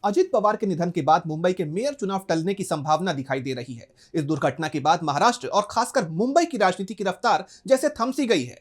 अजित पवार के निधन के बाद मुंबई के मेयर चुनाव टलने की संभावना दिखाई दे रही है। इस दुर्घटना के बाद महाराष्ट्र और खासकर मुंबई की राजनीति की रफ्तार जैसे थम सी गई है।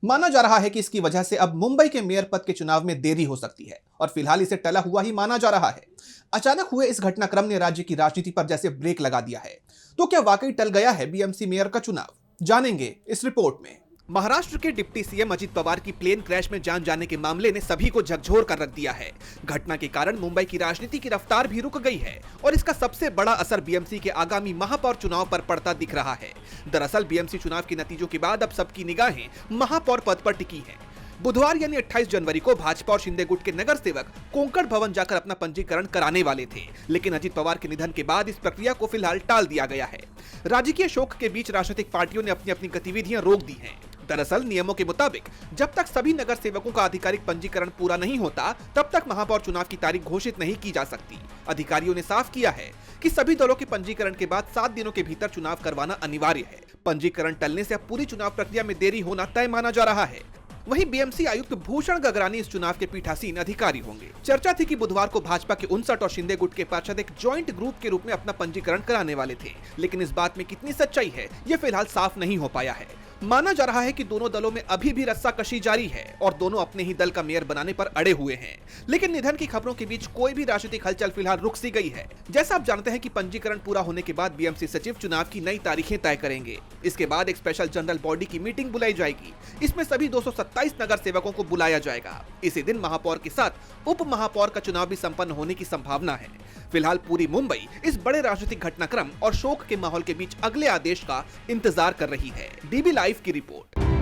माना जा रहा है कि इसकी वजह से अब मुंबई के मेयर पद के चुनाव में देरी हो सकती है और फिलहाल इसे टला हुआ ही माना जा रहा है। अचानक हुए इस घटनाक्रम ने राज्य की राजनीति पर जैसे ब्रेक लगा दिया है। तो क्या वाकई टल गया है बीएमसी मेयर का चुनाव? जानेंगे इस रिपोर्ट में। महाराष्ट्र के डिप्टी सीएम अजित पवार की प्लेन क्रैश में जान जाने के मामले ने सभी को झकझोर कर रख दिया है। घटना के कारण मुंबई की राजनीति की रफ्तार भी रुक गई है और इसका सबसे बड़ा असर बीएमसी के आगामी महापौर चुनाव पर पड़ता दिख रहा है। दरअसल बीएमसी चुनाव के नतीजों के बाद अब सबकी निगाहें महापौर पद पर टिकी हैं। बुधवार यानी 28 जनवरी को भाजपा और शिंदे गुट के नगर सेवक कोंकण भवन जाकर अपना पंजीकरण कराने वाले थे, लेकिन अजित पवार के निधन के बाद इस प्रक्रिया को फिलहाल टाल दिया गया है। राजकीय शोक के बीच राजनीतिक पार्टियों ने अपनी अपनी गतिविधियां रोक दी हैं। दरअसल नियमों के मुताबिक जब तक सभी नगर सेवकों का आधिकारिक पंजीकरण पूरा नहीं होता, तब तक महापौर चुनाव की तारीख घोषित नहीं की जा सकती। अधिकारियों ने साफ किया है कि सभी दलों के पंजीकरण के बाद 7 दिनों के भीतर चुनाव करवाना अनिवार्य है। पंजीकरण टलने से अब पूरी चुनाव प्रक्रिया में देरी होना तय माना जा रहा है। वहीं बीएमसी आयुक्त भूषण गगरानी इस चुनाव के पीठासीन अधिकारी होंगे। चर्चा थी कि बुधवार को भाजपा के 59 और शिंदे गुट के पार्षद एक ज्वाइंट ग्रुप के रूप में अपना पंजीकरण कराने वाले थे, लेकिन इस बात में कितनी सच्चाई है ये फिलहाल साफ नहीं हो पाया है। माना जा रहा है कि दोनों दलों में अभी भी रस्साकशी जारी है और दोनों अपने ही दल का मेयर बनाने पर अड़े हुए हैं, लेकिन निधन की खबरों के बीच कोई भी राजनीतिक हलचल फिलहाल रुक सी गई है। जैसा आप जानते हैं कि पंजीकरण पूरा होने के बाद बीएमसी सचिव चुनाव की नई तारीखें तय करेंगे। इसके बाद एक स्पेशल जनरल बॉडी की मीटिंग बुलाई जाएगी। इसमें सभी 227 नगर सेवकों को बुलाया जाएगा। इसी दिन महापौर के साथ उप महापौर का चुनाव भी संपन्न होने की संभावना है। फिलहाल पूरी मुंबई इस बड़े राजनीतिक घटनाक्रम और शोक के माहौल के बीच अगले आदेश का इंतजार कर रही है। डीबी लाइव की रिपोर्ट।